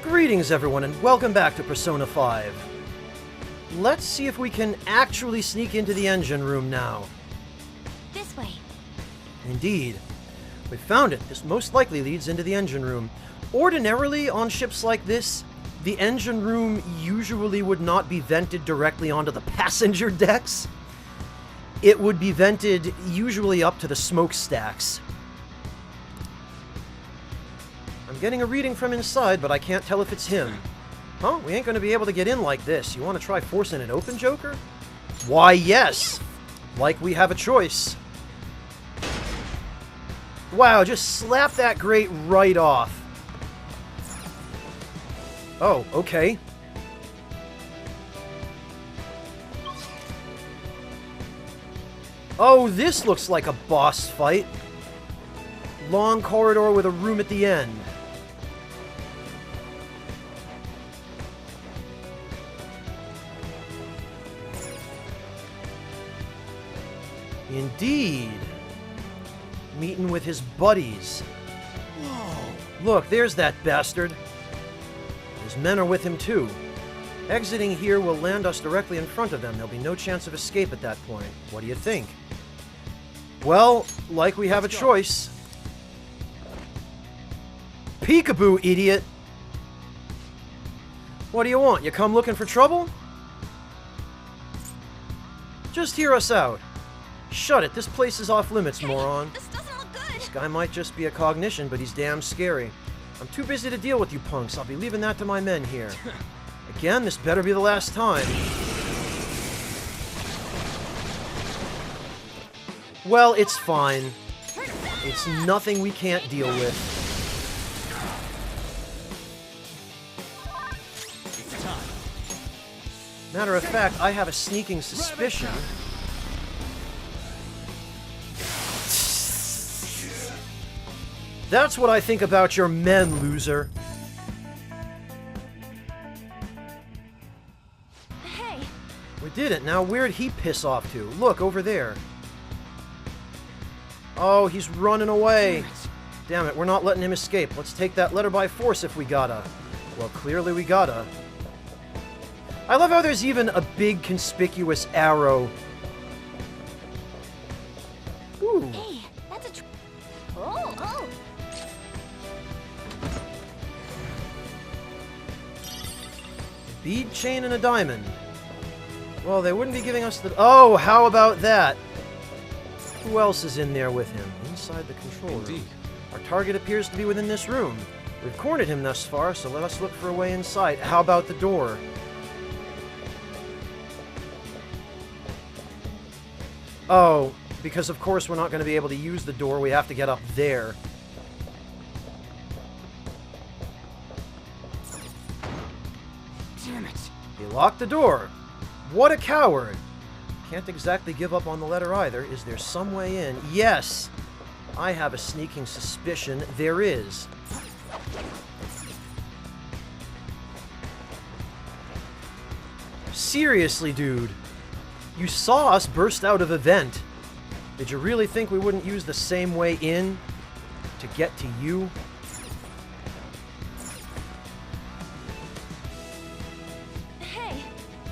Greetings everyone and welcome back to Persona 5. Let's see if we can actually sneak into the engine room now. This way. Indeed. We found it. This most likely leads into the engine room. Ordinarily, on ships like this, the engine room usually would not be vented directly onto the passenger decks. It would be vented usually up to the smokestacks. I'm getting a reading from inside, but I can't tell if it's him. Huh? We ain't gonna be able to get in like this. You wanna try forcing it open, Joker? Why, yes! Like we have a choice. Wow, just slap that grate right off. Oh, okay. Oh, this looks like a boss fight. Long corridor with a room at the end. Indeed. Meeting with his buddies. Whoa. Look, there's that bastard. His men are with him too. Exiting here will land us directly in front of them. There'll be no chance of escape at that point. What do you think? Well, like we have a choice. Peekaboo, idiot! What do you want? You come looking for trouble? Just hear us out. Shut it, this place is off limits, moron. This doesn't look good. This guy might just be a cognition, but he's damn scary. I'm too busy to deal with you punks. I'll be leaving that to my men here. Again, this better be the last time. Well, it's fine. It's nothing we can't deal with. Matter of fact, I have a sneaking suspicion. That's what I think about your men, loser. Hey. We did it. Now where'd he piss off to? Look, over there. Oh, he's running away. Damn it, we're not letting him escape. Let's take that letter by force if we gotta. Well, clearly we gotta. I love how there's even a big conspicuous arrow. Ooh. Hey, that's a Oh. Bead chain and a diamond. Well, they wouldn't be giving us the... Oh, how about that? Who else is in there with him? Inside the control room. Our target appears to be within this room. We've cornered him thus far, so let us look for a way inside. How about the door? Oh, because of course we're not going to be able to use the door. We have to get up there. Damn it. He locked the door. What a coward. Can't exactly give up on the letter either. Is there some way in? Yes. I have a sneaking suspicion there is. Seriously, dude. You saw us burst out of a vent. Did you really think we wouldn't use the same way in to get to you? Hey.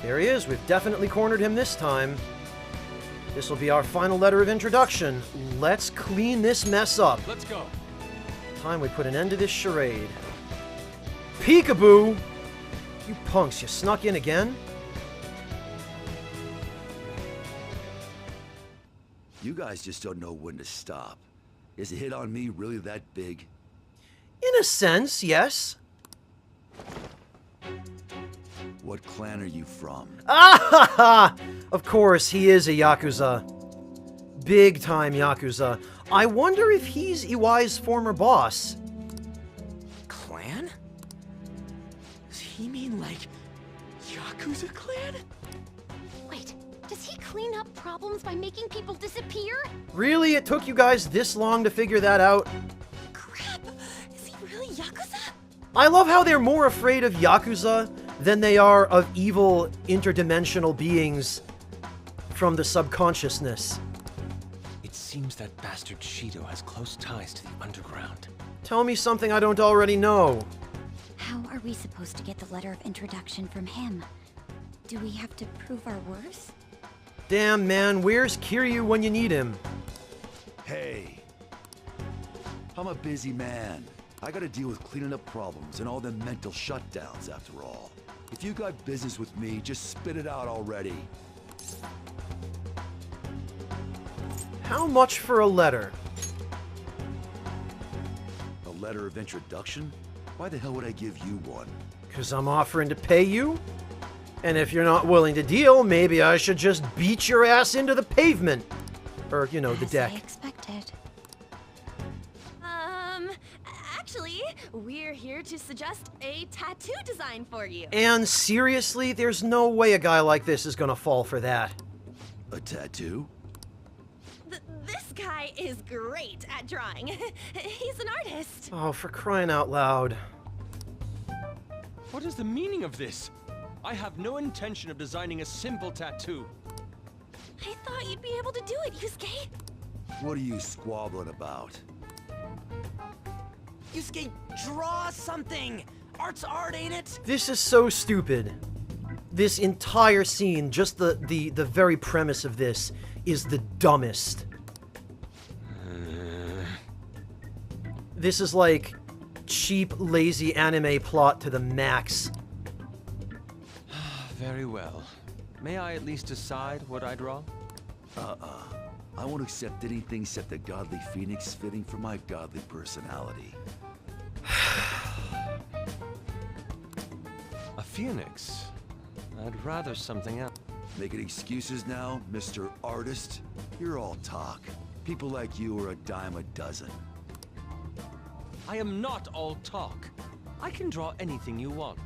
There he is. We've definitely cornered him this time. This will be our final letter of introduction. Let's clean this mess up. Let's go. Time we put an end to this charade. Peekaboo! You punks, you snuck in again? You guys just don't know when to stop. Is the hit on me really that big? In a sense, yes. What clan are you from? Ah ha ha! Of course, he is a Yakuza. Big time Yakuza. I wonder if he's Iwai's former boss. Clan? Does he mean like Yakuza clan? Wait, does he clean up problems by making people disappear? Really? It took you guys this long to figure that out? Crap. Is he really Yakuza? I love how they're more afraid of Yakuza than they are of evil interdimensional beings from the subconsciousness. It seems that bastard Shido has close ties to the underground. Tell me something I don't already know. How are we supposed to get the letter of introduction from him? Do we have to prove our worth? Damn, man, where's Kiryu when you need him? Hey. I'm a busy man. I gotta deal with cleaning up problems and all them mental shutdowns after all. If you got business with me, just spit it out already. How much for a letter? A letter of introduction? Why the hell would I give you one? 'Cause I'm offering to pay you? And if you're not willing to deal, maybe I should just beat your ass into the pavement. Or, you know, the As deck. I expected. Actually, we're here to suggest a tattoo design for you. And seriously, there's no way a guy like this is gonna fall for that. A tattoo? This guy is great at drawing. He's an artist. Oh, for crying out loud. What is the meaning of this? I have no intention of designing a simple tattoo. I thought you'd be able to do it, Yusuke. What are you squabbling about? Yusuke, draw something! Art's art, ain't it? This is so stupid. This entire scene, just the very premise of this, is the dumbest. This is like cheap, lazy anime plot to the max. Very well. May I at least decide what I draw? I won't accept anything except the godly phoenix fitting for my godly personality. A phoenix? I'd rather something else. Making excuses now, Mr. Artist? You're all talk. People like you are a dime a dozen. I am not all talk. I can draw anything you want.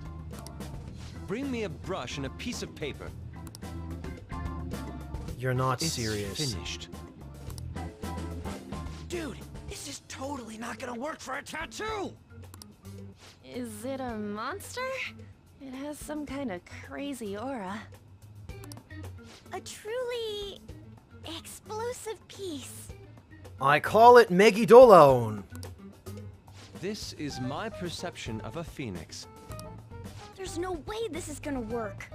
Bring me a brush and a piece of paper. You're not It's serious. finished. Dude, this is totally not gonna work for a tattoo! Is it a monster? It has some kind of crazy aura. A truly explosive piece. I call it Megidolaon. This is my perception of a phoenix. There's no way this is gonna work.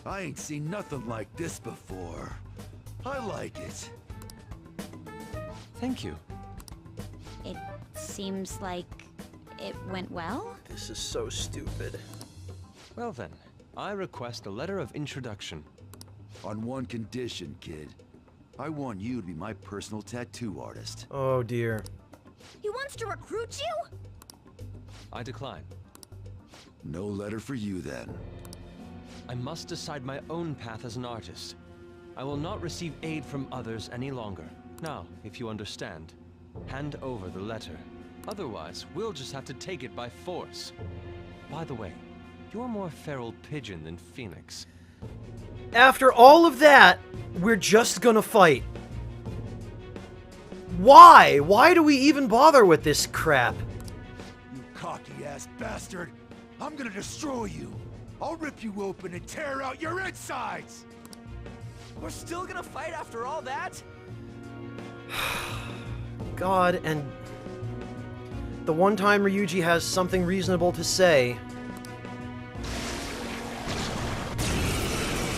I ain't seen nothing like this before. I like it. Thank you. It seems like it went well. This is so stupid. Well then, I request a letter of introduction. On one condition, kid. I want you to be my personal tattoo artist. Oh dear. He wants to recruit you? I decline. No letter for you then. I must decide my own path as an artist. I will not receive aid from others any longer. Now, if you understand, hand over the letter. Otherwise, we'll just have to take it by force. By the way, you're more feral pigeon than phoenix. After all of that, we're just gonna fight. Why? Why do we even bother with this crap? You cocky-ass bastard! I'm gonna destroy you! I'll rip you open and tear out your insides! We're still gonna fight after all that? God, and the one time Ryuji has something reasonable to say.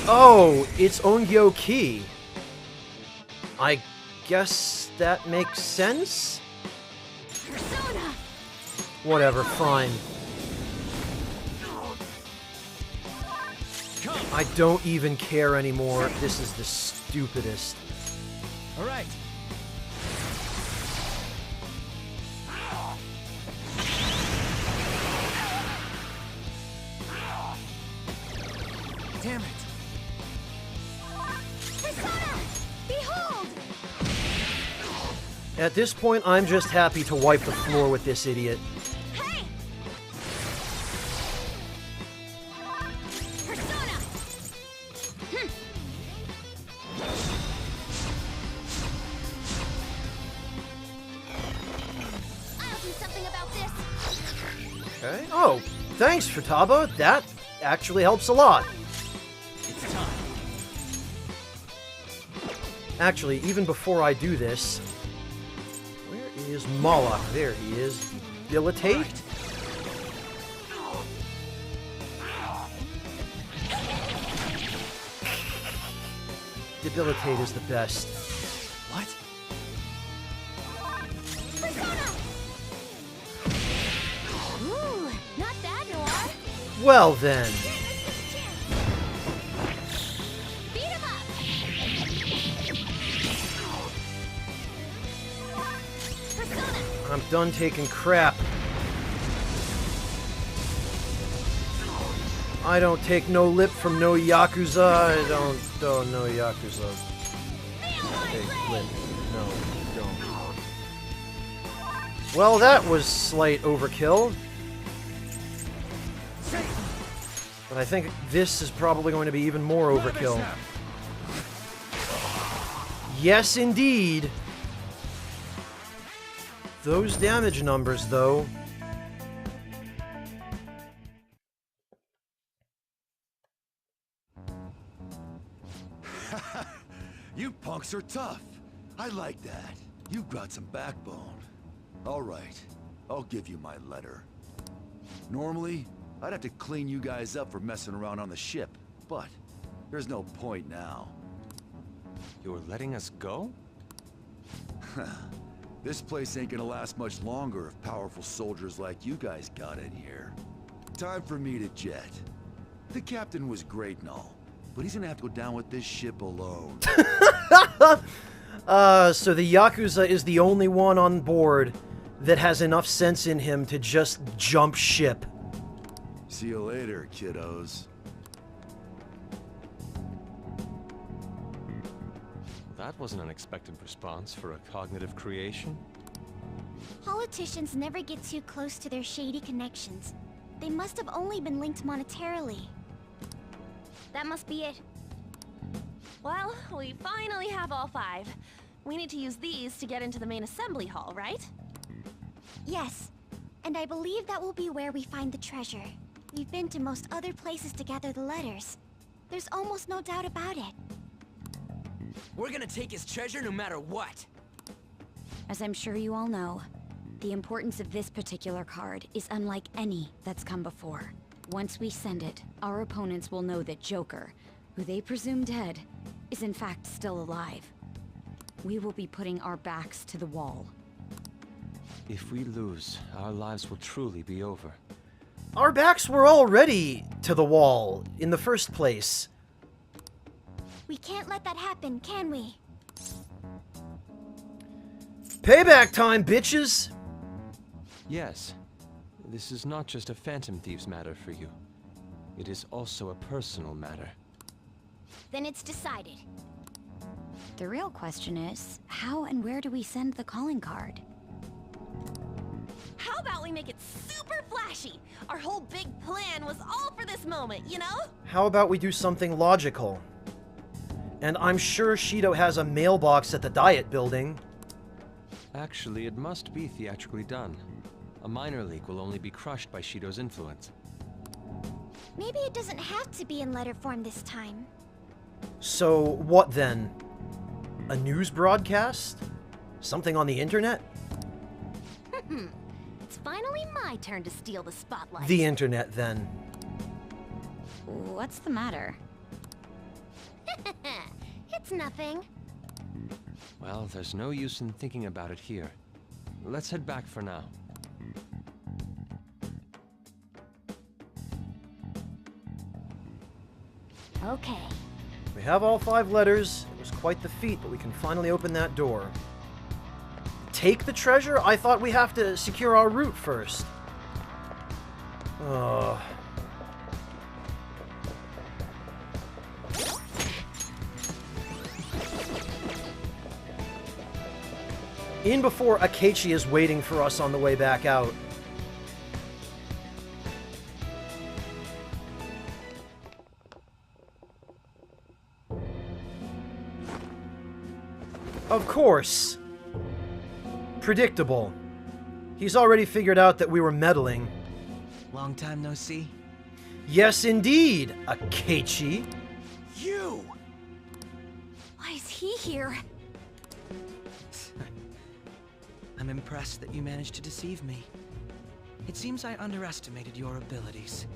Oh, it's Ongyo Ki. I guess that makes sense? Persona! Whatever, fine. I don't even care anymore. This is the stupidest. All right. Damn it. Persona! Behold! At this point, I'm just happy to wipe the floor with this idiot. Hey! Persona! I'll do something about this. Okay. Oh, thanks, Futaba. That actually helps a lot. It's time. Actually, even before I do this, where is Moloch? There he is. Debilitate. Debilitate is the best. What? Persona! Ooh, not bad, Noir. Well then. Beat him up! Persona! I'm done taking crap. I don't take no lip from no Yakuza. I don't no Yakuza. Take lip. No, don't. Well, that was slight overkill. But I think this is probably going to be even more overkill. Yes, indeed. Those damage numbers, though. You punks are tough. I like that. You've got some backbone. All right, I'll give you my letter. Normally, I'd have to clean you guys up for messing around on the ship, but there's no point now. You're letting us go? This place ain't gonna last much longer if powerful soldiers like you guys got in here. Time for me to jet. The captain was great and all, but he's gonna have to go down with this ship alone. So the Yakuza is the only one on board that has enough sense in him to just jump ship. See you later, kiddos. That was an unexpected response for a cognitive creation. Politicians never get too close to their shady connections. They must have only been linked monetarily. That must be it. Well, we finally have all 5. We need to use these to get into the main assembly hall, right? Yes. And I believe that will be where we find the treasure. We've been to most other places to gather the letters. There's almost no doubt about it. We're gonna take his treasure no matter what. As I'm sure you all know, the importance of this particular card is unlike any that's come before. Once we send it, our opponents will know that Joker, who they presume dead, is in fact still alive. We will be putting our backs to the wall. If we lose, our lives will truly be over. Our backs were already to the wall in the first place. We can't let that happen, can we? Payback time, bitches! Yes, this is not just a Phantom Thieves matter for you. It is also a personal matter. Then it's decided. The real question is, how and where do we send the calling card? How about we make it super flashy? Our whole big plan was all for this moment, you know? How about we do something logical? And I'm sure Shido has a mailbox at the Diet Building. Actually, it must be theatrically done. A minor leak will only be crushed by Shido's influence. Maybe it doesn't have to be in letter form this time. So, what then? A news broadcast? Something on the internet? It's finally my turn to steal the spotlight. The internet, then. What's the matter? It's nothing. Well, there's no use in thinking about it here. Let's head back for now. Okay. We have all 5 letters. It was quite the feat, but we can finally open that door. Take the treasure? I thought we have to secure our route first. In before Akechi is waiting for us on the way back out. Of course. Predictable. He's already figured out that we were meddling. Long time no see. Yes, indeed, Akechi. You! Why is he here? I'm impressed that you managed to deceive me. It seems I underestimated your abilities.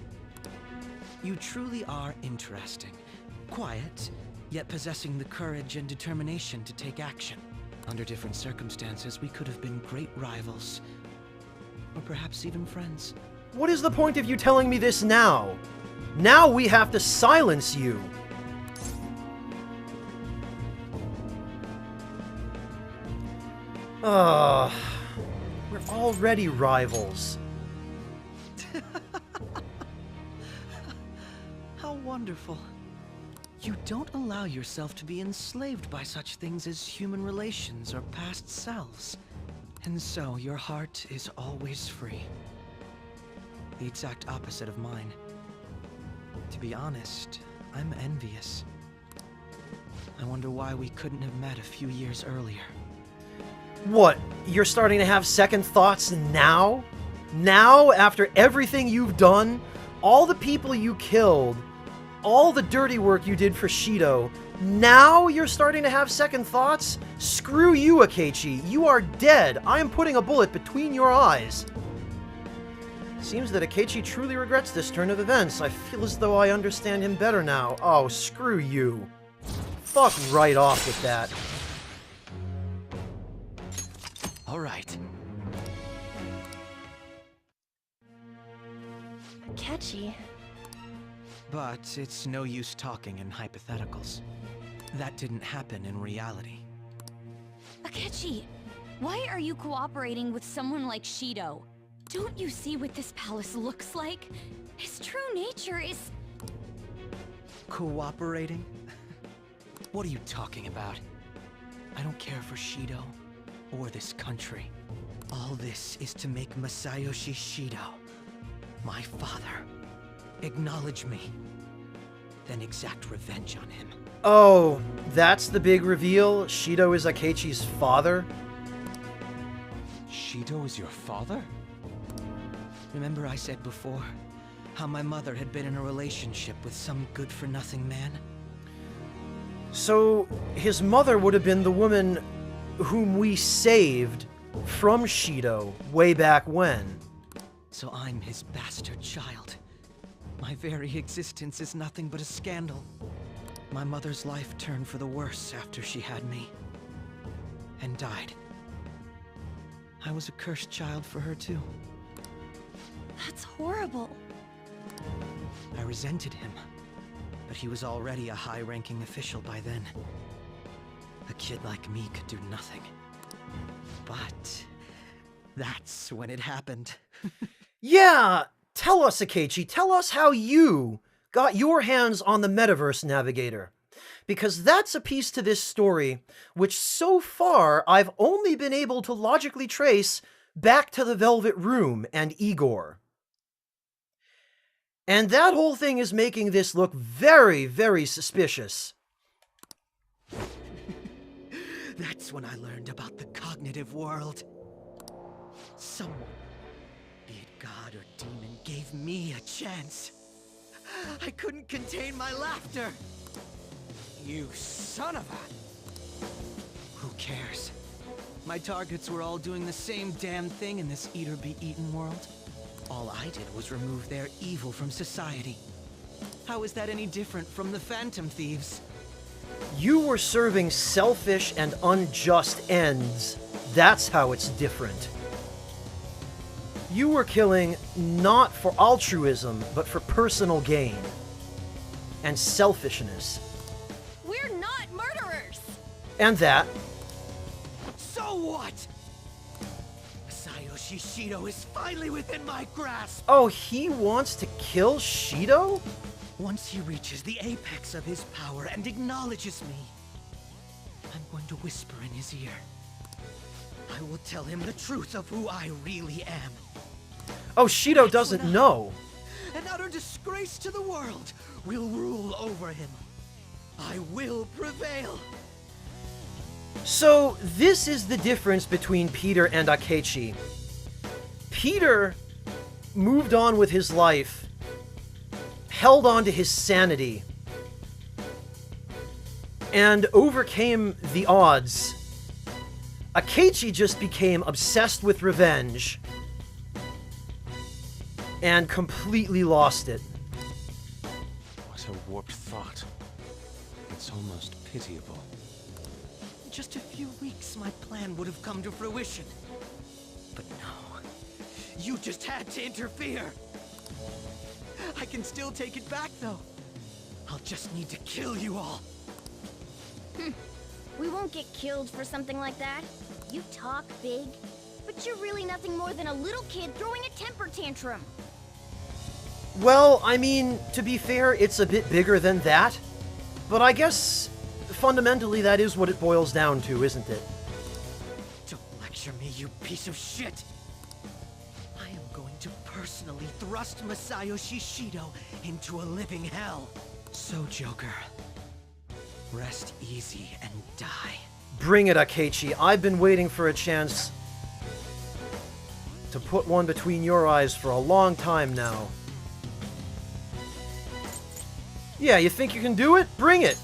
You truly are interesting. Quiet, yet possessing the courage and determination to take action. Under different circumstances, we could have been great rivals, or perhaps even friends. What is the point of you telling me this now? Now we have to silence you. We're already rivals. How wonderful. You don't allow yourself to be enslaved by such things as human relations or past selves. And so your heart is always free. The exact opposite of mine. To be honest, I'm envious. I wonder why we couldn't have met a few years earlier. What? You're starting to have second thoughts now? Now, after everything you've done, all the people you killed, all the dirty work you did for Shido, now you're starting to have second thoughts? Screw you, Akechi. You are dead. I am putting a bullet between your eyes. Seems that Akechi truly regrets this turn of events. I feel as though I understand him better now. Oh, screw you. Fuck right off with that. All right. Catchy. But it's no use talking in hypotheticals. That didn't happen in reality. Akechi, why are you cooperating with someone like Shido? Don't you see what this palace looks like? His true nature is... Cooperating? What are you talking about? I don't care for Shido, or this country. All this is to make Masayoshi Shido, my father, acknowledge me, then exact revenge on him. Oh, that's the big reveal? Shido is Akechi's father? Shido is your father? Remember I said before, how my mother had been in a relationship with some good-for-nothing man? So, his mother would have been the woman whom we saved from Shido way back when. So I'm his bastard child. My very existence is nothing but a scandal. My mother's life turned for the worse after she had me. And died. I was a cursed child for her too. That's horrible. I resented him. But he was already a high-ranking official by then. A kid like me could do nothing. But... that's when it happened. Yeah! Tell us, Akechi, tell us how you got your hands on the Metaverse Navigator. Because that's a piece to this story which so far I've only been able to logically trace back to the Velvet Room and Igor. And that whole thing is making this look very, very suspicious. That's when I learned about the cognitive world. Someone, be it God or demon, gave me a chance. I couldn't contain my laughter. You son of a... Who cares? My targets were all doing the same damn thing in this eat-or-be-eaten world. All I did was remove their evil from society. How is that any different from the Phantom Thieves? You were serving selfish and unjust ends. That's how it's different. You were killing not for altruism, but for personal gain. And selfishness. We're not murderers! And that. So what? Masayoshi Shido is finally within my grasp! Oh, he wants to kill Shido? Once he reaches the apex of his power and acknowledges me, I'm going to whisper in his ear. I will tell him the truth of who I really am. Oh, Shido doesn't know. An utter disgrace to the world will rule over him. I will prevail. So, this is the difference between Peter and Akechi. Peter moved on with his life, held on to his sanity, and overcame the odds. Akechi just became obsessed with revenge and completely lost it. What a warped thought. It's almost pitiable. Just a few weeks, my plan would have come to fruition. But no, you just had to interfere. I can still take it back, though. I'll just need to kill you all. We won't get killed for something like that. You talk big, but you're really nothing more than a little kid throwing a temper tantrum. Well, I mean, to be fair, it's a bit bigger than that. But I guess, fundamentally, that is what it boils down to, isn't it? Don't lecture me, you piece of shit! I am going to personally thrust Masayoshi Shido into a living hell. So, Joker, rest easy and die. Bring it, Akechi. I've been waiting for a chance to put one between your eyes for a long time now. Yeah, you think you can do it? Bring it!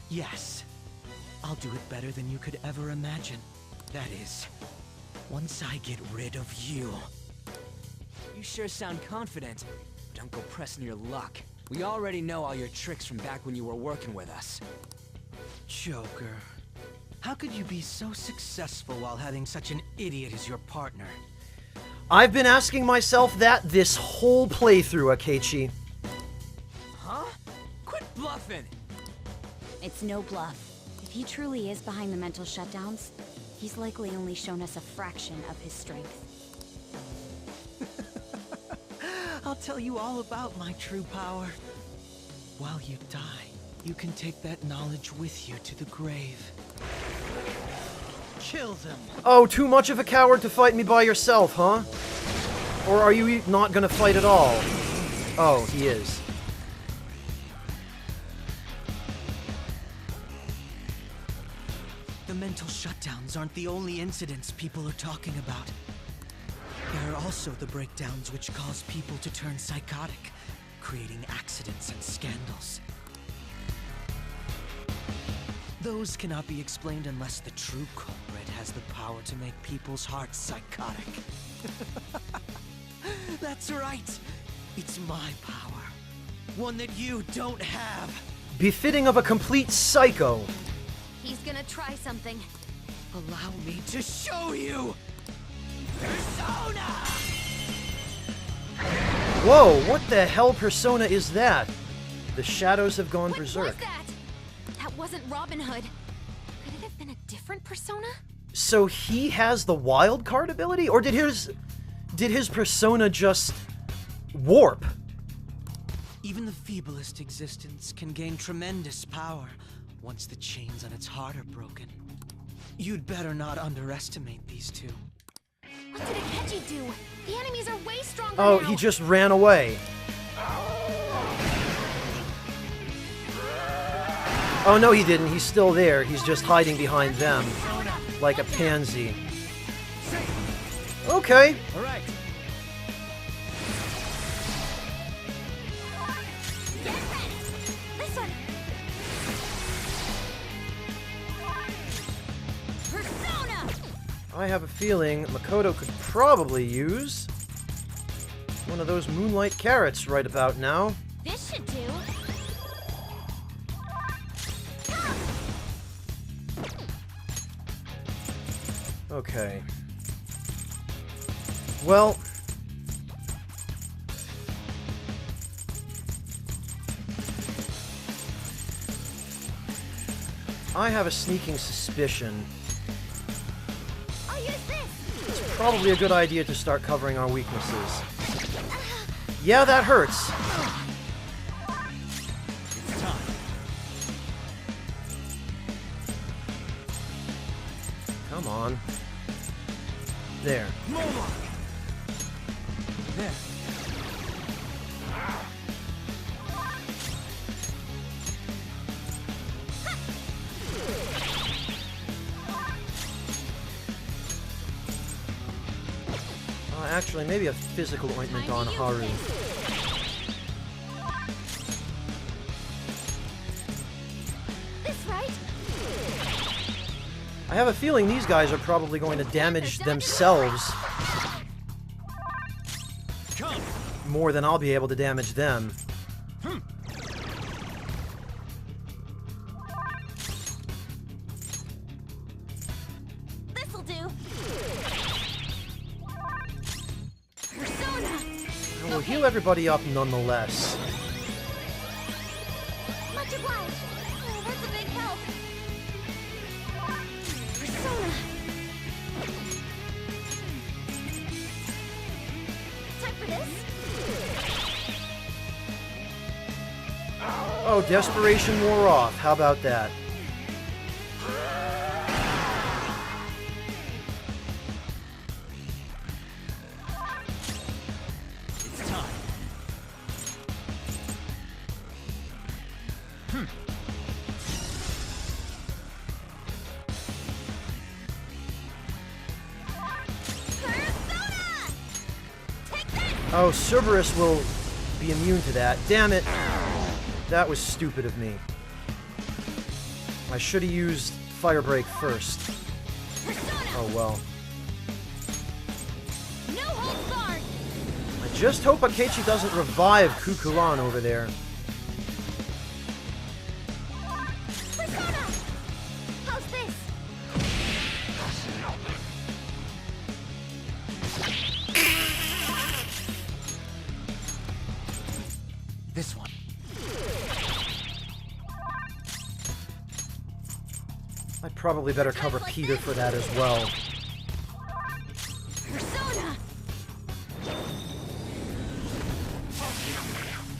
Yes, I'll do it better than you could ever imagine. That is, once I get rid of you. You sure sound confident. Don't go pressing your luck. We already know all your tricks from back when you were working with us. Joker, how could you be so successful while having such an idiot as your partner? I've been asking myself that this whole playthrough, Akechi. Huh? Quit bluffing! It's no bluff. If he truly is behind the mental shutdowns, he's likely only shown us a fraction of his strength. I'll tell you all about my true power. While you die, you can take that knowledge with you to the grave. Kill them. Oh, too much of a coward to fight me by yourself, huh? Or are you not gonna fight at all? Oh, he is. The mental shutdowns aren't the only incidents people are talking about. There are also the breakdowns which cause people to turn psychotic, creating accidents and scandals. Those cannot be explained unless the true culprit has the power to make people's hearts psychotic. That's right. It's my power. One that you don't have. Befitting of a complete psycho. He's gonna try something. Allow me to show you! Persona! Whoa, what the hell persona is that? The shadows have gone What was berserk. that? That wasn't Robin Hood. Could it have been a different persona? So he has the wild card ability? Or did his persona just warp? Even the feeblest existence can gain tremendous power once the chains on its heart are broken. You'd better not underestimate these two. What did Akechi do? The enemies are way stronger Oh, now. he just ran away. Oh, no, he didn't. He's still there. He's just hiding behind them. Like a pansy. Okay. All right. Get ready. Listen. Persona! I have a feeling Makoto could probably use one of those moonlight carrots right about now. This should do. Okay. Well... I have a sneaking suspicion. I'll use this. It's probably a good idea to start covering our weaknesses. Yeah, that hurts. It's time. Come on. There. More. There. Actually, maybe a physical ointment on Haru. This right? I have a feeling these guys are probably going to damage themselves Come. more than I'll be able to damage them. We'll heal everybody up nonetheless. Much obliged. Oh, that's a big help. Persona. Time for this? Oh, desperation wore off. How about that? It's time. Persona! Take this! Oh, Cerberus will be immune to that. Damn it. That was stupid of me. I should have used Fire Break first. Persona! Oh well. No holds barred! I just hope Akechi doesn't revive Kukulan over there. Persona! How's this? This one. I probably better cover Peter for that as well. Persona!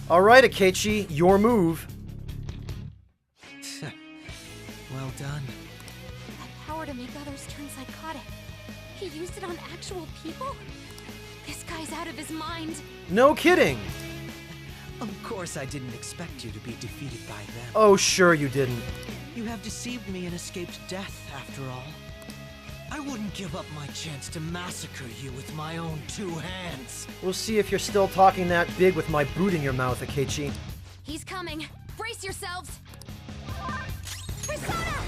Alright, Akechi, your move. Well done. That power to make others turn psychotic. He used it on actual people? This guy's out of his mind. No kidding. Of course I didn't expect you to be defeated by them. Oh, sure you didn't. You have deceived me and escaped death, after all. I wouldn't give up my chance to massacre you with my own 2 hands. We'll see if you're still talking that big with my boot in your mouth, Akechi. He's coming. Brace yourselves. Persona!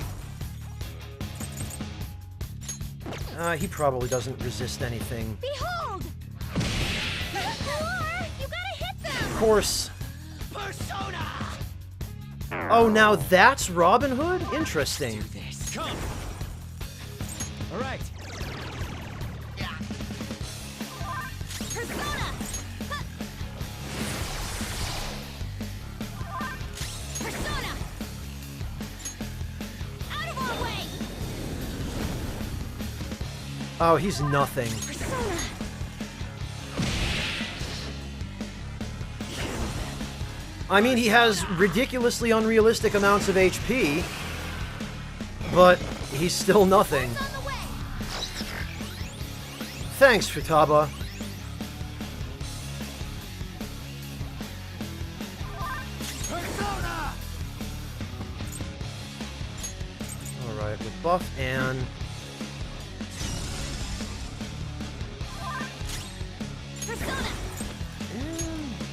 He probably doesn't resist anything. Behold! Or you gotta hit them! Of course. Persona! Oh, now that's Robin Hood? Interesting. This. Come. All right. Persona! Huh. Persona! Out of our way! Oh, he's nothing. Persona! I mean, he has ridiculously unrealistic amounts of HP, but he's still nothing. On the way! Thanks, Futaba. Persona! Alright, with Buff Ann. Persona!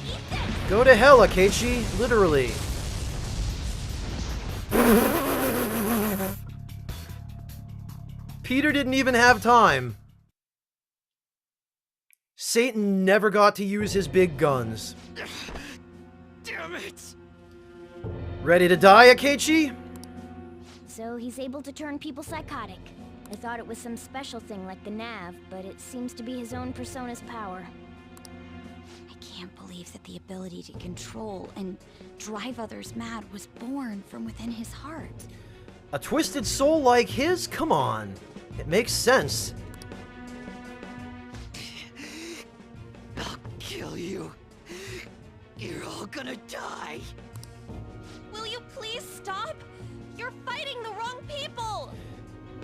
Eat this! Go to hell, Akechi. Literally. Peter didn't even have time. Satan never got to use his big guns. Damn it! Ready to die, Akechi? So he's able to turn people psychotic. I thought it was some special thing like the nav, but it seems to be his own persona's power. I can't believe that the ability to control and drive others mad was born from within his heart. A twisted soul like his? Come on. It makes sense. I'll kill you. You're all gonna die. Will you please stop? You're fighting the wrong people!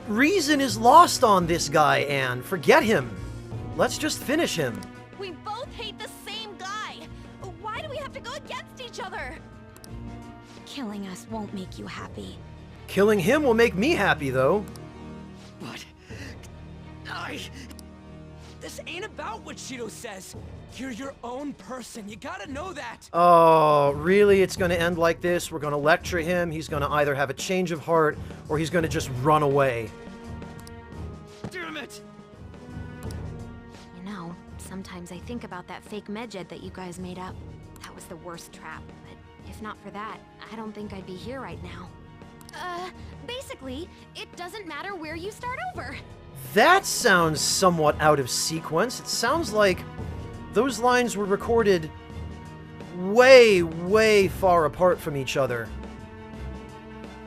Reason is lost on this guy, Anne. Forget him. Let's just finish him. We both hate the same guy! Why do we have to go against each other? Killing us won't make you happy. Killing him will make me happy, though. But this ain't about what Shido says. You're your own person. You gotta know that. Oh, really? It's gonna end like this? We're gonna lecture him, he's gonna either have a change of heart, or he's gonna just run away. Damn it! You know, sometimes I think about that fake medjed that you guys made up. That was the worst trap, but if not for that, I don't think I'd be here right now. Basically, it doesn't matter where you start over. That sounds somewhat out of sequence. It sounds like Those lines were recorded way, way far apart from each other.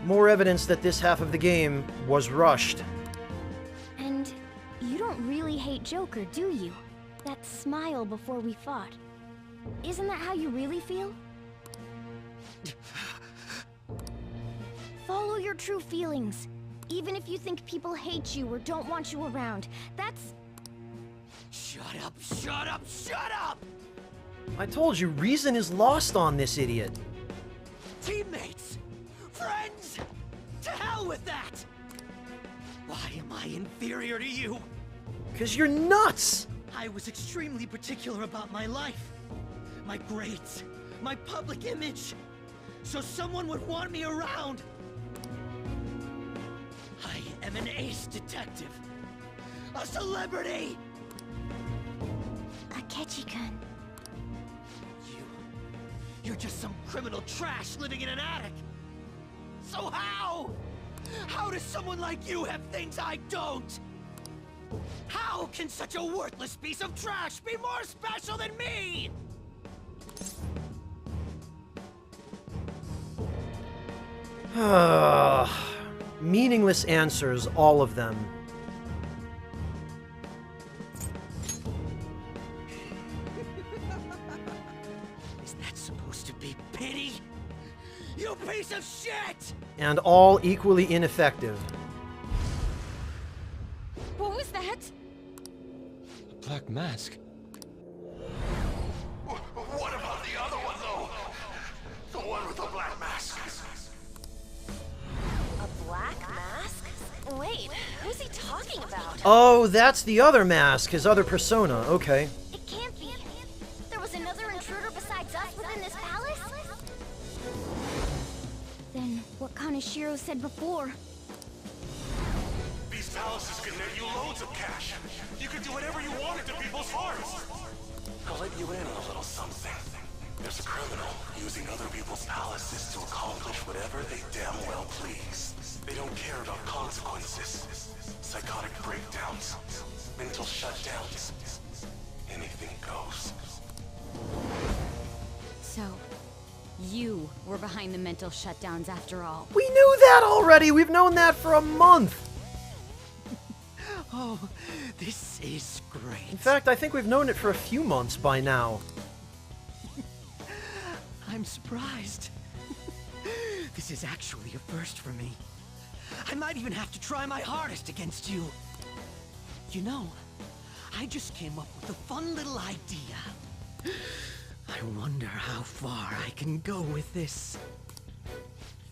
More evidence that this half of the game was rushed. And you don't really hate Joker, do you? That smile before we fought. Isn't that how you really feel? Follow your true feelings. Even if you think people hate you or don't want you around. That's... Shut up, shut up, shut up! I told you, reason is lost on this idiot. Teammates! Friends! To hell with that! Why am I inferior to you? 'Cause you're nuts! I was extremely particular about my life. My grades. My public image. So someone would want me around. I am an ace detective. A celebrity! Akechi-kun. You're just some criminal trash living in an attic. So how? How does someone like you have things I don't? How can such a worthless piece of trash be more special than me? Meaningless answers, all of them. Is that supposed to be pity? You piece of shit! And all equally ineffective. What was that? A black mask. What about the other one, though? The one with the black mask. A black mask? Wait, who's he talking about? Oh, that's the other mask, his other persona. Okay. It can't be. There was another intruder besides us within this palace? Then what Kaneshiro said before? These palaces can net you loads of cash. You can do whatever you want to people's hearts. I'll let you in on a little something. There's a criminal using other people's palaces to accomplish whatever they damn well please. They don't care about consequences. Psychotic breakdowns. Mental shutdowns. Anything goes. So, you were behind the mental shutdowns after all. We knew that already! We've known that for a month! Oh, this is great. In fact, I think we've known it for a few months by now. I'm surprised. This is actually a first for me. I might even have to try my hardest against you. You know, I just came up with a fun little idea. I wonder how far I can go with this.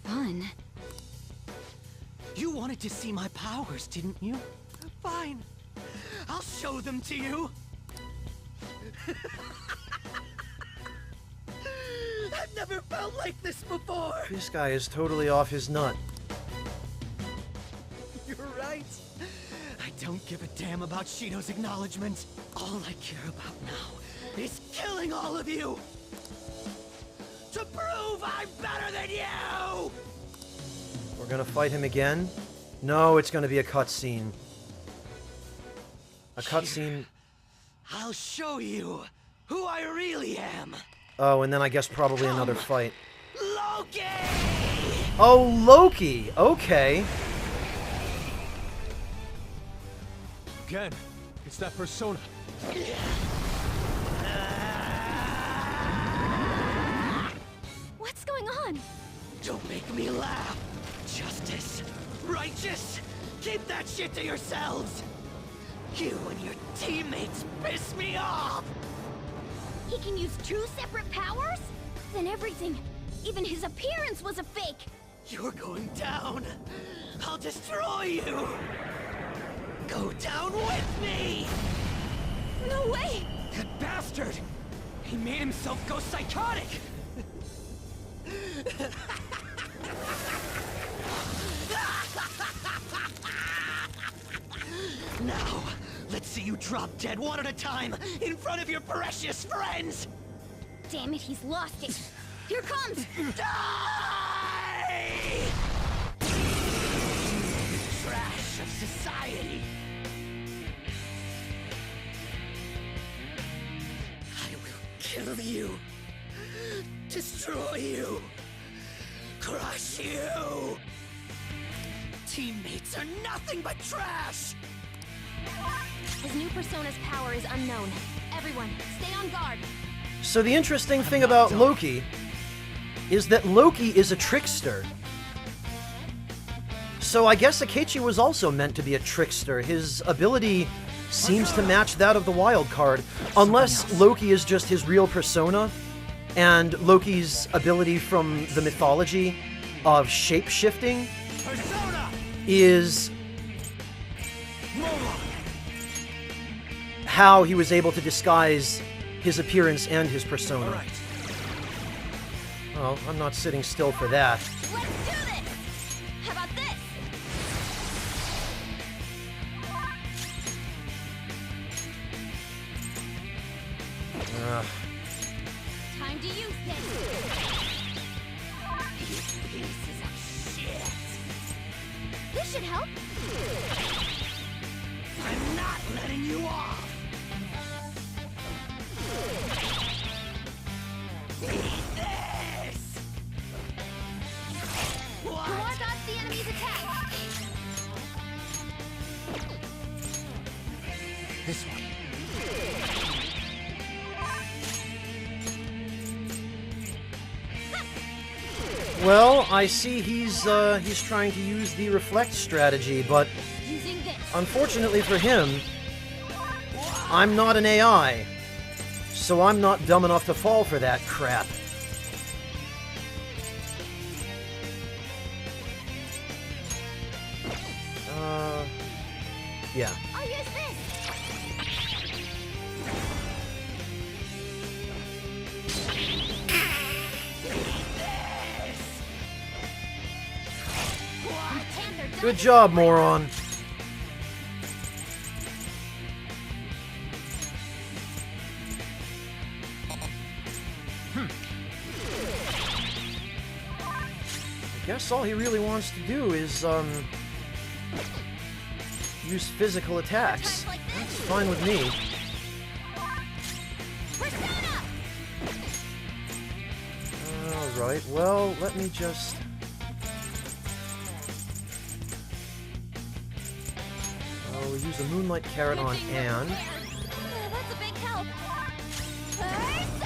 Fun. You wanted to see my powers, didn't you? Fine. I'll show them to you. I've never felt like this before. This guy is totally off his nut. You're right. I don't give a damn about Shido's acknowledgement. All I care about now is killing all of you. To prove I'm better than you! We're gonna fight him again? No, it's gonna be a cutscene. A cutscene. I'll show you who I really am. Oh, and then I guess probably another fight. Loki! Oh, Loki! Okay. Again, it's that persona. What's going on? Don't make me laugh. Justice. Righteous. Keep that shit to yourselves. You and your teammates piss me off. He can use two separate powers? Then everything, even his appearance was a fake. You're going down. I'll destroy you. Go down with me. No way! That bastard! He made himself go psychotic! Now, let's see you drop dead one at a time in front of your precious friends. Damn it, he's lost it. Here comes! Die! Trash of society. Kill you. Destroy you. Crush you. Teammates are nothing but trash! His new persona's power is unknown. Everyone, stay on guard. So the interesting thing about Loki is that Loki is a trickster. So I guess Akechi was also meant to be a trickster. His ability seems to match that of the wild card, unless Loki is just his real persona, and Loki's ability from the mythology of shape-shifting is how he was able to disguise his appearance and his persona. Well, I'm not sitting still for that. Let's do this! How about this? Time to use this! You pieces of shit! This should help. I'm not letting you off! Eat this! What? Mark off the enemy's attack. This one. Well, I see he's trying to use the reflect strategy, but Using this. unfortunately for him, I'm not an AI, so I'm not dumb enough to fall for that crap. Yeah. I'll use this. Good job, moron. I guess all he really wants to do is, use physical attacks. That's fine with me. Alright, well, let me just... we'll use a Moonlight Carrot on Anne. That's a big help. Persona!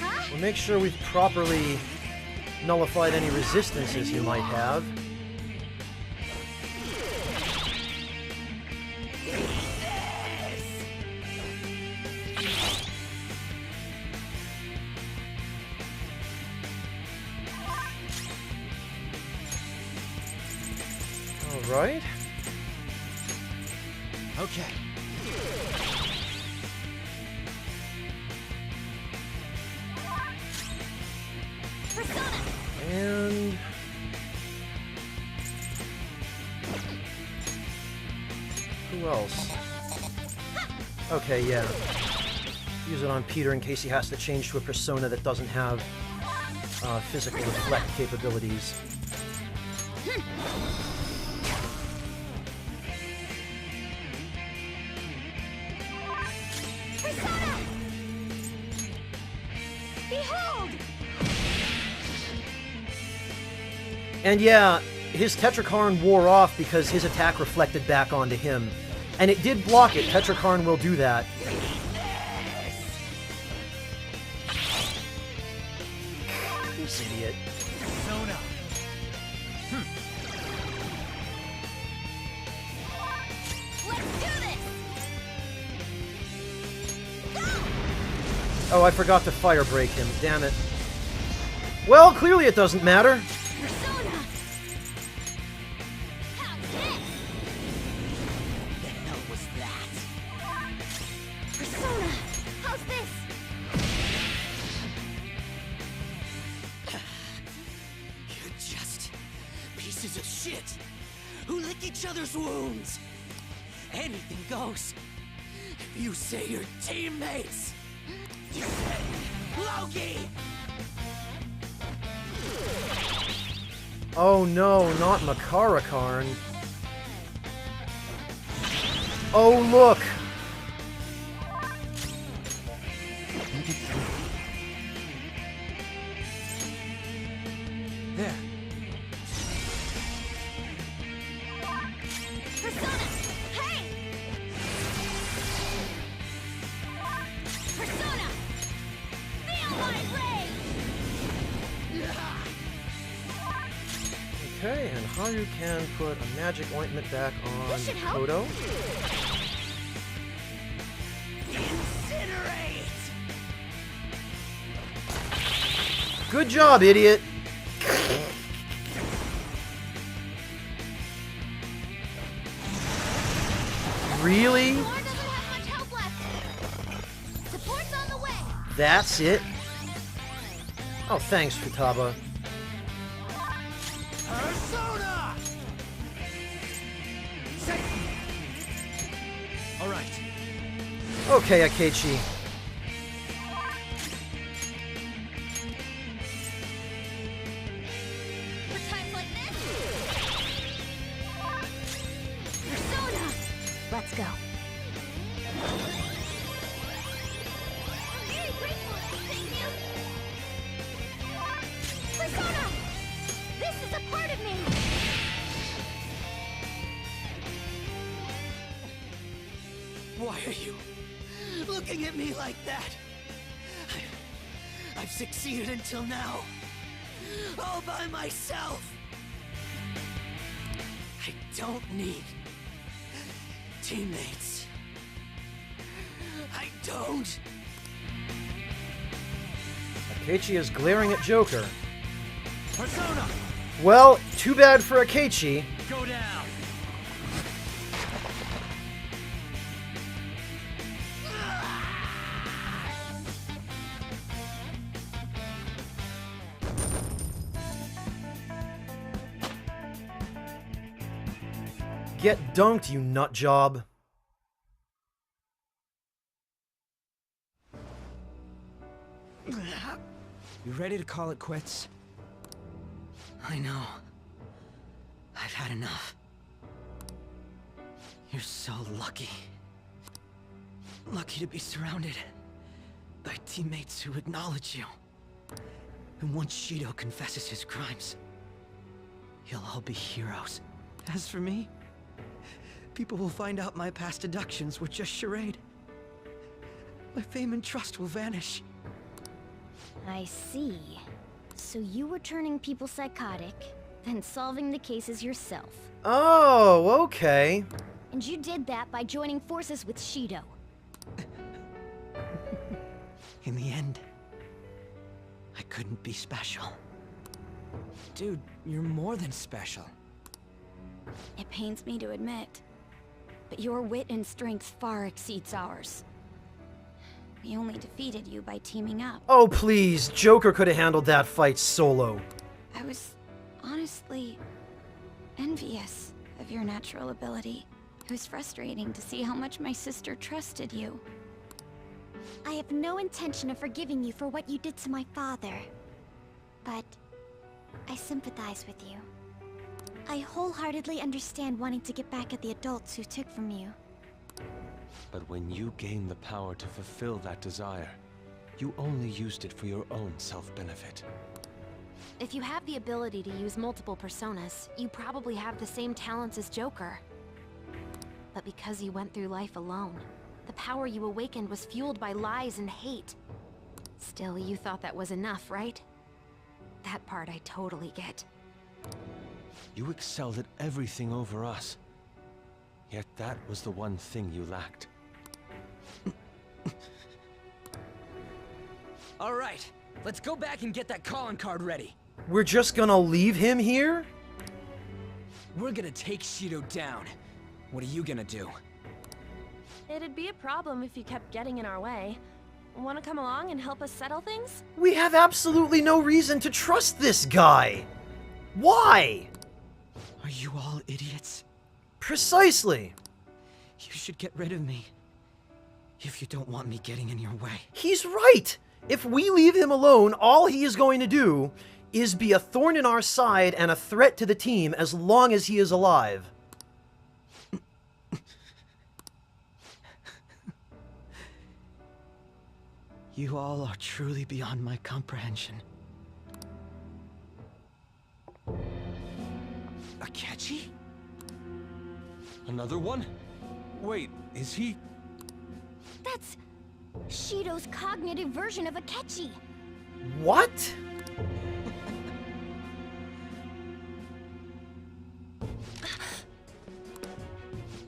Huh? We'll make sure we've properly nullified any resistances he might have. Alright. Okay. And... who else? Okay, yeah. Use it on Peter in case he has to change to a persona that doesn't have physical reflect capabilities. Behold! And yeah, his Tetrakarn wore off because his attack reflected back onto him. And it did block it. Tetrakarn will do that. This idiot. Persona. Let's do this! Oh, I forgot to fire break him. Damn it. Well, clearly it doesn't matter. Persona! How's this? The hell was that? Persona! How's this? You're just pieces of shit who lick each other's wounds. Anything goes. If you say you're teammates, you say Loki. Oh no, not Makarakarn. Oh look! There. Persona! Hey! Persona! Feel my rage! Okay, and Haru can put a magic ointment back on This should help. Kodo. Incinerate! Good job, idiot! Really? Thor doesn't have much help left. Support's on the way. That's it? Oh, thanks, Futaba. Persona! All right. Okay, Akechi. For times like this. Persona! Let's go. I'm very grateful. Thank you. Persona! This is a part of me. Why are you looking at me like that? I've succeeded until now. All by myself. I don't need teammates. I don't. Akechi is glaring at Joker. Persona, Well, too bad for Akechi. go down. Get dunked, you nut job. You ready to call it quits? I know. I've had enough. You're so lucky. Lucky to be surrounded by teammates who acknowledge you. And once Shido confesses his crimes, you'll all be heroes. As for me, people will find out my past deductions were just charade. My fame and trust will vanish. I see. So you were turning people psychotic, then solving the cases yourself. Oh, okay. And you did that by joining forces with Shido. In the end, I couldn't be special. Dude, you're more than special. It pains me to admit, but your wit and strength far exceeds ours. We only defeated you by teaming up. Oh, please. Joker could have handled that fight solo. I was honestly envious of your natural ability. It was frustrating to see how much my sister trusted you. I have no intention of forgiving you for what you did to my father. But I sympathize with you. I wholeheartedly understand wanting to get back at the adults who took from you. But when you gained the power to fulfill that desire, you only used it for your own self-benefit. If you have the ability to use multiple personas, you probably have the same talents as Joker. But because you went through life alone, the power you awakened was fueled by lies and hate. Still, you thought that was enough, right? That part I totally get. You excelled at everything over us. Yet that was the one thing you lacked. All right, let's go back and get that calling card ready. We're just gonna leave him here? We're gonna take Shido down. What are you gonna do? It'd be a problem if you kept getting in our way. Want to come along and help us settle things? We have absolutely no reason to trust this guy. Why? Are you all idiots? Precisely. You should get rid of me. If you don't want me getting in your way. He's right. If we leave him alone, all he is going to do is be a thorn in our side and a threat to the team as long as he is alive. You You all are truly beyond my comprehension. Akechi? Another one? Wait, is he... That's Shido's cognitive version of Akechi. What?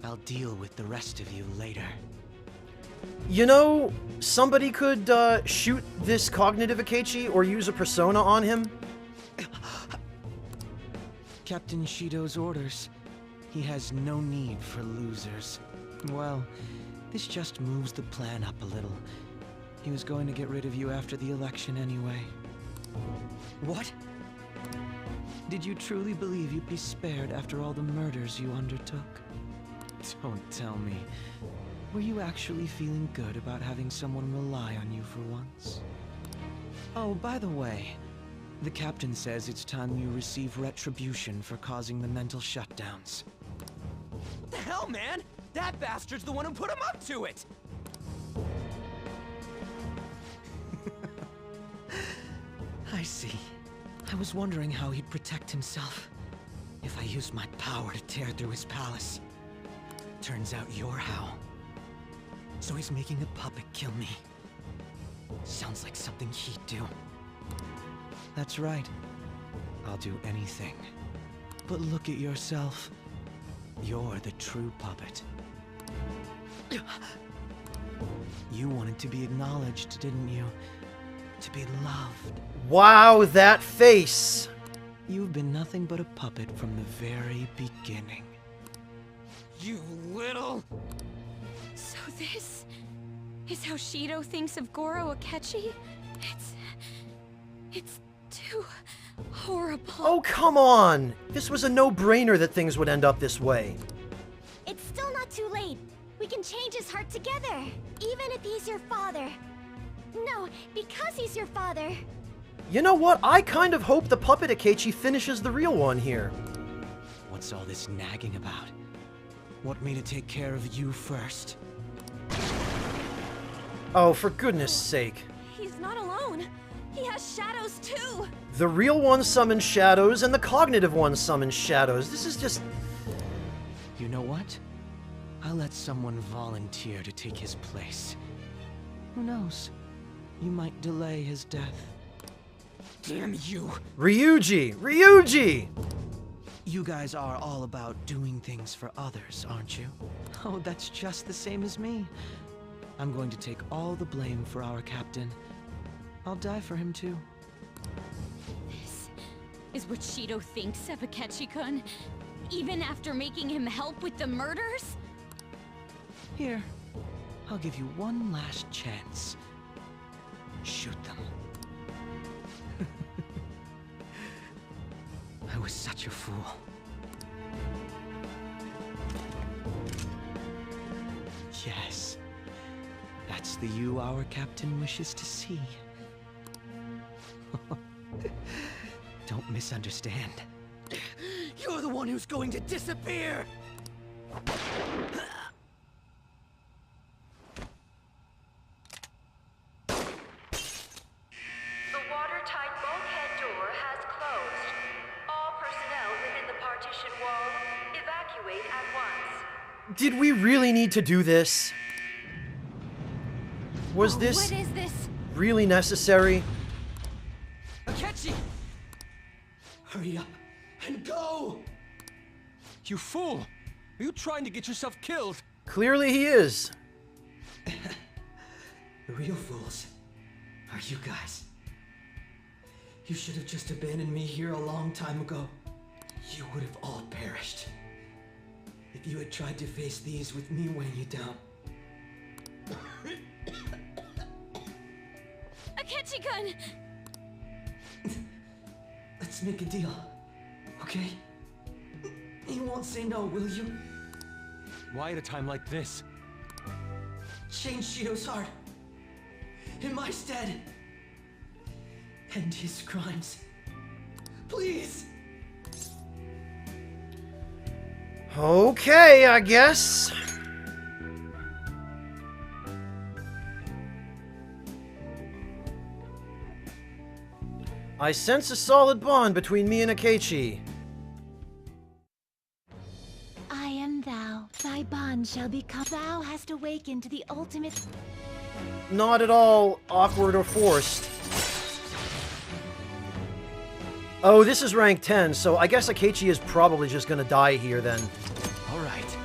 I'll deal with the rest of you later. You know, somebody could shoot this cognitive Akechi or use a persona on him. Captain Shido's orders. He has no need for losers. Well, this just moves the plan up a little. He was going to get rid of you after the election anyway. What? Did you truly believe you'd be spared after all the murders you undertook? Don't tell me. Were you actually feeling good about having someone rely on you for once? Oh, by the way, the captain says it's time you receive retribution for causing the mental shutdowns. What the hell, man? That bastard's the one who put him up to it! I see. I was wondering how he'd protect himself if I used my power to tear through his palace. Turns out you're how. So he's making a puppet kill me. Sounds like something he'd do. That's right. I'll do anything. But look at yourself. You're the true puppet. You wanted to be acknowledged, didn't you? To be loved. Wow, that face! You've been nothing but a puppet from the very beginning. You little... So this is how Shido thinks of Goro Akechi? It's too horrible. Oh, come on! This was a no-brainer that things would end up this way. It's still not too late. We can change his heart together, even if he's your father. No, because he's your father. You know what? I kind of hope the puppet Akechi finishes the real one here. What's all this nagging about? Want me to take care of you first? Oh, for goodness sake. He's not alone. He has shadows too. The real one summons shadows, and the cognitive one summons shadows. This is just... You know what? I'll let someone volunteer to take his place. Who knows? You might delay his death. Damn you! Ryuji! Ryuji! You guys are all about doing things for others, aren't you? Oh, that's just the same as me. I'm going to take all the blame for our captain. I'll die for him too. This is what Shido thinks of Akechi-kun, even after making him help with the murders? Here, I'll give you one last chance. Shoot them. I was such a fool. Yes. That's the you our captain wishes to see. Don't misunderstand. You're the one who's going to disappear! The watertight bulkhead door has closed. All personnel within the partition wall, evacuate at once. Did we really need to do this? Was What this is this? really necessary? Akechi! Hurry up and go! You fool! Are you trying to get yourself killed? Clearly he is. The real fools are you guys. You should have just abandoned me here a long time ago. You would have all perished. If you had tried to face these with me weighing you down. Akechi-kun! Let's make a deal, okay? You won't say no, will you? Why at a time like this? Change Shido's heart. In my stead. End his crimes. Please! Okay, I guess. I sense a solid bond between me and Akechi. I am thou. Thy bond shall become. Thou hast awakened to the ultimate. Not at all awkward or forced. Oh, this is rank 10, so I guess Akechi is probably just gonna die here then. Alright.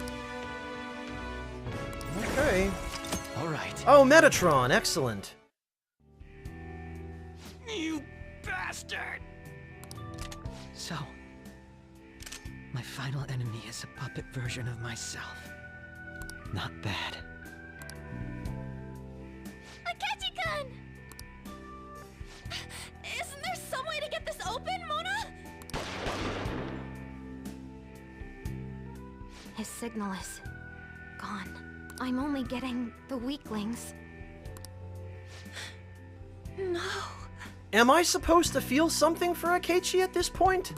Okay. Alright. Oh, Metatron, excellent. You bastard! So, my final enemy is a puppet version of myself. Not bad. Akechi-kun! Isn't there some way to get this open, Mona? His signal is gone. I'm only getting the weaklings. No. Am I supposed to feel something for Akechi at this point?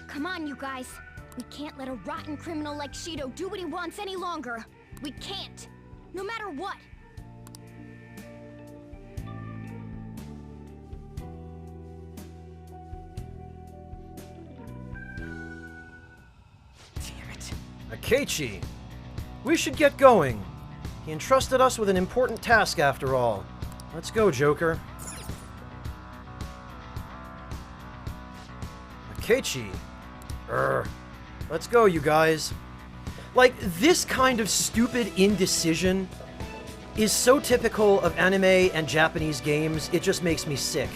Come on, you guys. We can't let a rotten criminal like Shido do what he wants any longer. We can't. No matter what. Damn it. Akechi! We should get going. He entrusted us with an important task after all. Let's go, Joker. Akechi. Let's go, you guys. Like, this kind of stupid indecision is so typical of anime and Japanese games, it just makes me sick.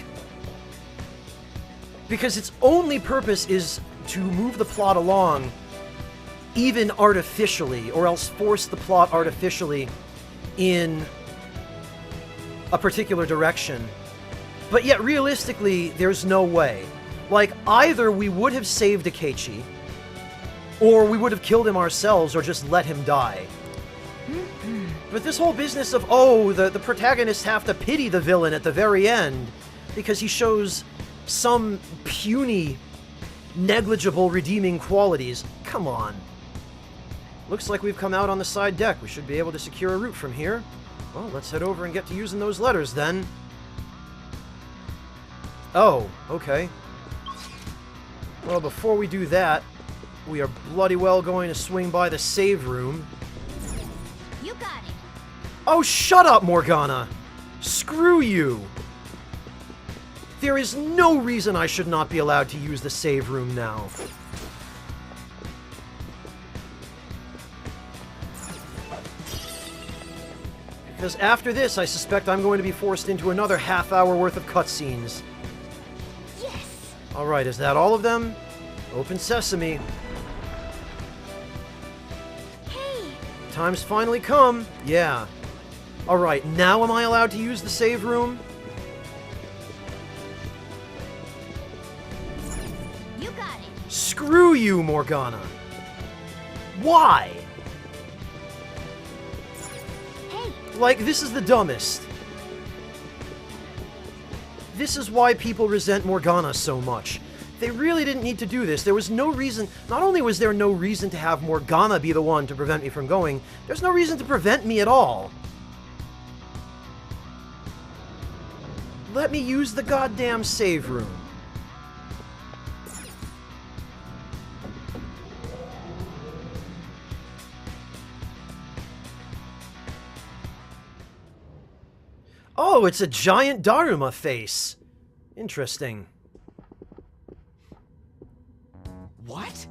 Because its only purpose is to move the plot along, even artificially, or else force the plot artificially in a particular direction. But yet, realistically, there's no way. Like, either we would have saved Akechi, or we would have killed him ourselves, or just let him die. But this whole business of, oh, the protagonists have to pity the villain at the very end, because he shows some puny, negligible redeeming qualities. Come on. Looks like we've come out on the side deck. We should be able to secure a route from here. Well, let's head over and get to using those letters, then. Oh, okay. Well, before we do that, we are bloody well going to swing by the save room. You got it. Oh, shut up, Morgana! Screw you! There is no reason I should not be allowed to use the save room now. Because after this, I suspect I'm going to be forced into another half-hour worth of cutscenes. Yes. Alright, is that all of them? Open sesame. Hey. Time's finally come. Yeah. Alright, now am I allowed to use the save room? You got it. Screw you, Morgana. Why? Hey. Like, this is the dumbest. This is why people resent Morgana so much. They really didn't need to do this. There was no reason... Not only was there no reason to have Morgana be the one to prevent me from going, there's no reason to prevent me at all. Let me use the goddamn save room. Oh, it's a giant Daruma face. Interesting. What?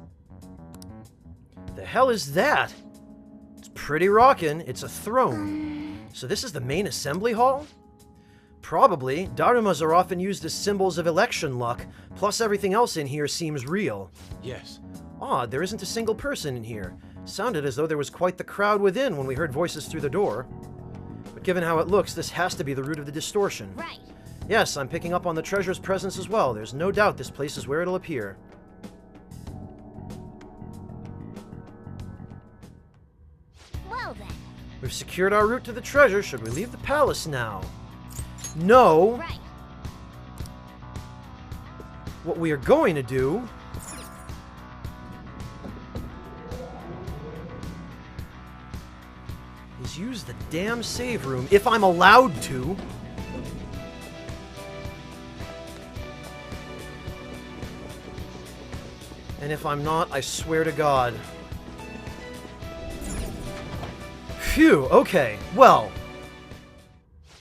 The hell is that? It's pretty rockin'. It's a throne. So this is the main assembly hall? Probably. Darumas are often used as symbols of election luck, plus everything else in here seems real. Yes. Odd, there isn't a single person in here. Sounded as though there was quite the crowd within when we heard voices through the door. But given how it looks, this has to be the root of the distortion. Right. Yes, I'm picking up on the treasure's presence as well. There's no doubt this place is where it'll appear. Well then. We've secured our route to the treasure. Should we leave the palace now? No. Right. What we are going to do... is use the damn save room, if I'm allowed to. And if I'm not, I swear to God. Phew, okay. Well.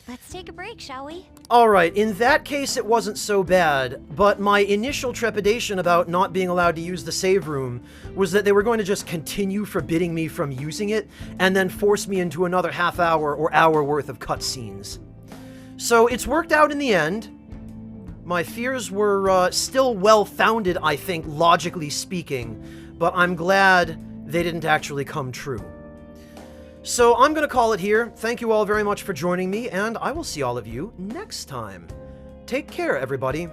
Let's take a break, shall we? Alright, in that case it wasn't so bad, but my initial trepidation about not being allowed to use the save room was that they were going to just continue forbidding me from using it, and then force me into another half hour or hour worth of cutscenes. So it's worked out in the end. My fears were still well-founded, I think, logically speaking, but I'm glad they didn't actually come true. So I'm going to call it here. Thank you all very much for joining me, and I will see all of you next time. Take care, everybody.